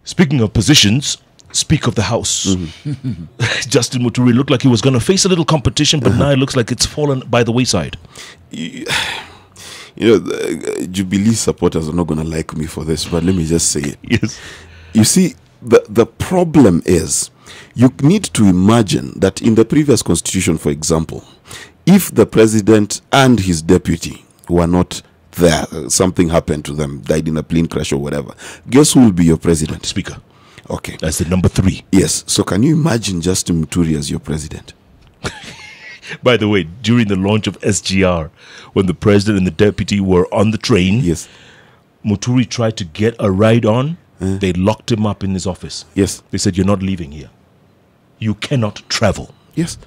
Speaking of positions, Speaker of the House, Justin Muturi looked like he was going to face a little competition, but now it looks like it's fallen by the wayside. You know, Jubilee supporters are not going to like me for this, but let me just say it. Yes. You see, the problem is, you need to imagine that in the previous constitution, for example, if the president and his deputy were not there, something happened to them, died in a plane crash or whatever, guess who will be your president? Speaker. Okay. That's the number 3. Yes. So can you imagine Justin Muturi as your president? By the way, during the launch of SGR, when the president and the deputy were on the train, Yes. Muturi tried to get a ride on. They locked him up in his office. Yes. They said, "You're not leaving here. You cannot travel." Yes.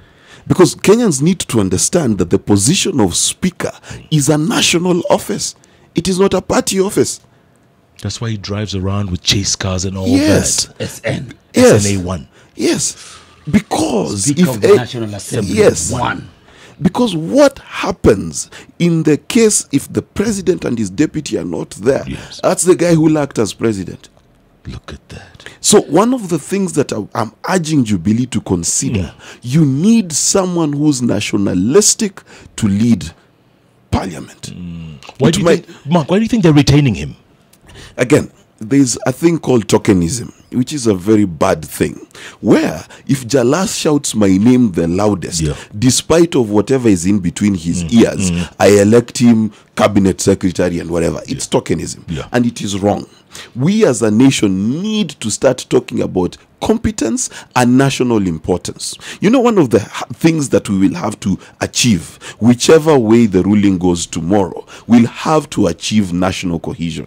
Because Kenyans need to understand that the position of speaker is a national office. It is not a party office. That's why he drives around with chase cars and all Yes. that. SN. Yes. SNA1. Yes. Because Speaker of the National Assembly. Yes. 1. Because what happens in the case if the president and his deputy are not there? Yes. That's the guy who will act as president. Look at that. So one of the things that I'm urging Jubilee to consider, you need someone who's nationalistic to lead parliament. Why do you think, Mark, why do you think they're retaining him? Again, there's a thing called tokenism, which is a very bad thing, where if Jalas shouts my name the loudest, despite of whatever is in between his ears, I elect him cabinet secretary and whatever. It's tokenism, and it is wrong. We as a nation need to start talking about competence and national importance. You know, one of the things that we will have to achieve, whichever way the ruling goes tomorrow, we'll have to achieve national cohesion.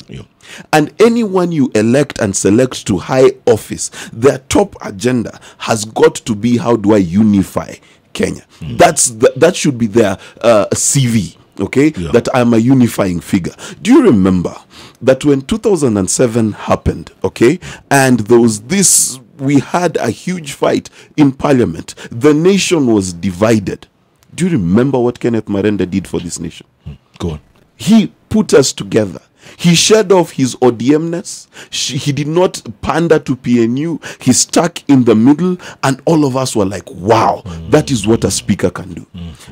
And anyone you elect and select to high office, their top agenda has got to be, how do I unify Kenya? That should be their CV. Okay, that I'm a unifying figure. Do you remember that when 2007 happened, okay, and there was this, we had a huge fight in parliament, the nation was divided. Do you remember what Kenneth Marende did for this nation? Go on. He put us together. He shed off his ODMness. He did not pander to PNU. He stuck in the middle, and all of us were like, wow, that is what a speaker can do.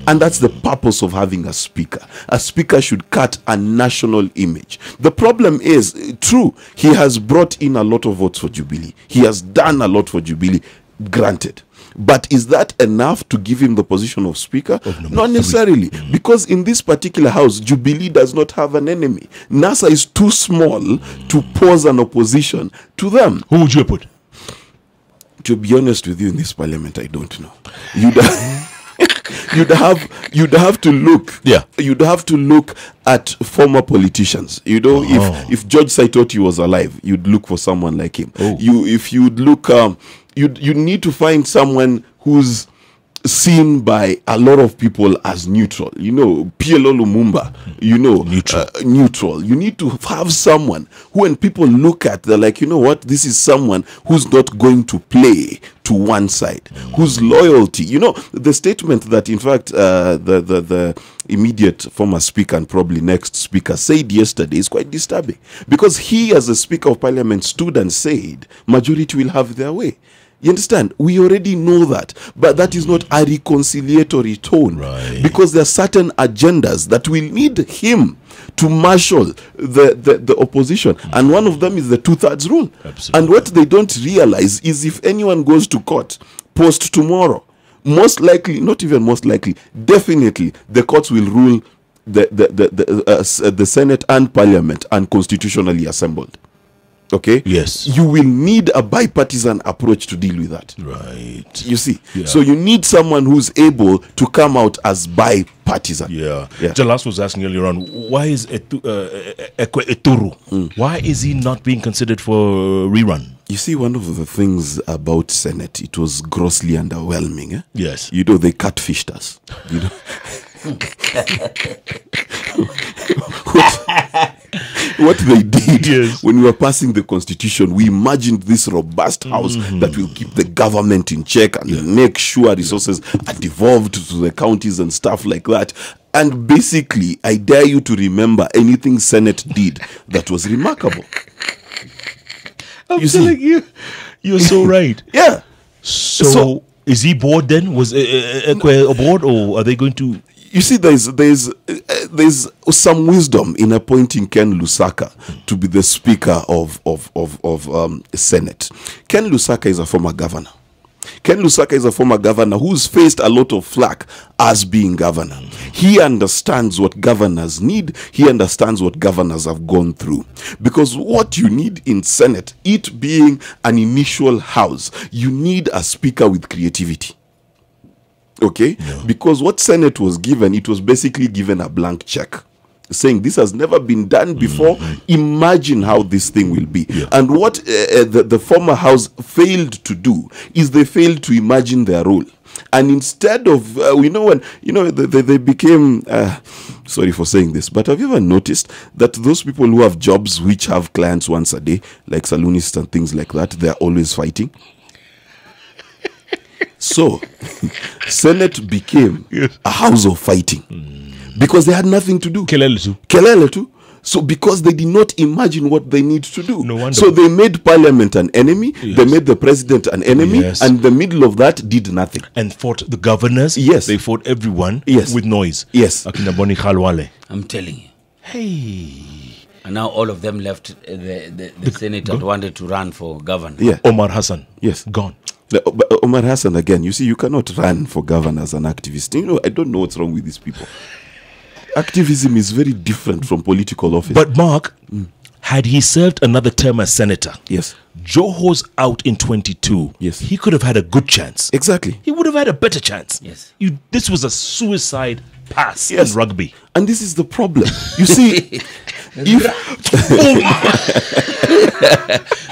And that's the purpose of having a speaker. A speaker should cut a national image. The problem is, true, he has brought in a lot of votes for Jubilee. He has done a lot for Jubilee, granted. But is that enough to give him the position of speaker? Not necessarily. Because in this particular house, Jubilee does not have an enemy. NASA is too small to pose an opposition to them. Who would you put? To be honest with you, in this parliament, I don't know. You'd have to look. You'd have to look at former politicians. You know, if George Saitoti was alive, you'd look for someone like him. If you'd look, you need to find someone who's seen by a lot of people as neutral. You know, PLO Lumumba, you know, neutral. You need to have someone who, when people look at, they're like, you know what, this is someone who's not going to play to one side, whose loyalty, you know, the statement that, in fact, the immediate former speaker and probably next speaker said yesterday is quite disturbing, because he, as a Speaker of Parliament, stood and said, majority will have their way. You understand? We already know that, but that is not a reconciliatory tone, because there are certain agendas that will need him to marshal the opposition, and one of them is the 2/3 rule. And what they don't realize is, if anyone goes to court post tomorrow, most likely, not even most likely, definitely the courts will rule the Senate and Parliament unconstitutionally assembled. Okay? Yes. You will need a bipartisan approach to deal with that. Right. You see? So you need someone who's able to come out as bipartisan. Jalas was asking earlier on, why is Eturu, why is he not being considered for rerun? You see, one of the things about Senate, it was grossly underwhelming. Yes. You know, they catfished us. You know? What they did when we were passing the constitution, we imagined this robust house that will keep the government in check and make sure resources are devolved to the counties and stuff like that. And basically, I dare you to remember anything Senate did that was remarkable. I'm telling you, you're so right. Yeah. So is he bored then? Was Ekwe bored, or are they going to? You see, there's some wisdom in appointing Ken Lusaka to be the Speaker of Senate. Ken Lusaka is a former governor. Ken Lusaka is a former governor who's faced a lot of flack as being governor. He understands what governors need. He understands what governors have gone through. Because what you need in Senate, it being an initial house, you need a speaker with creativity. Okay? Yeah. Because what Senate was given, it was basically given a blank check, saying this has never been done before. Imagine how this thing will be. Yeah. And what the former house failed to do is they failed to imagine their role. And instead of they became sorry for saying this, but have you ever noticed that those people who have jobs which have clients once a day, like saloonists and things like that, they're always fighting? So Senate became a house of fighting. Because they had nothing to do. Kelele too. So because they did not imagine what they need to do. No wonder. So they made parliament an enemy. Yes. They made the president an enemy. Yes. And the middle of that did nothing. And fought the governors. Yes. They fought everyone. Yes. With noise. Yes. Akinaboni Khalwale. I'm telling you. Hey. And now all of them left the Senate and wanted to run for governor. Yeah. Omar Hassan. Yes. Gone. Omar Hassan, again, you see, you cannot run for governor as an activist. You know, I don't know what's wrong with these people. Activism is very different from political office. But Mark, had he served another term as senator, yes, Joho's out in 22. Yes, he could have had a good chance. Exactly, he would have had a better chance. Yes, this was a suicide pass in rugby, and this is the problem. You see,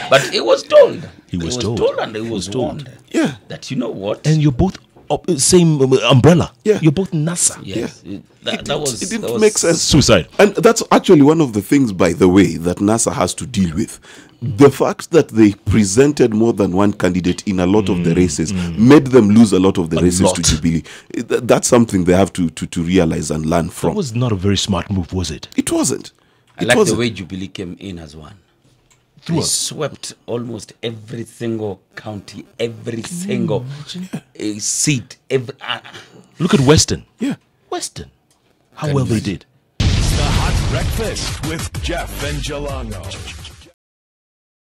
but he was told. He was told, and he was warned. Yeah, that you know what, and you're both same umbrella. Yeah, you're both NASA. Yes, yeah. That didn't make sense. Suicide, and that's actually one of the things, by the way, that NASA has to deal with. The fact that they presented more than one candidate in a lot of the races made them lose a lot of the races to Jubilee. That's something they have to realize and learn from. That was not a very smart move, was it? It wasn't. I like the way Jubilee came in as one. They swept almost every single county, every single seat. Look at Western. Yeah. Western. How well they did. The Hot Breakfast with Jeff and Jalango.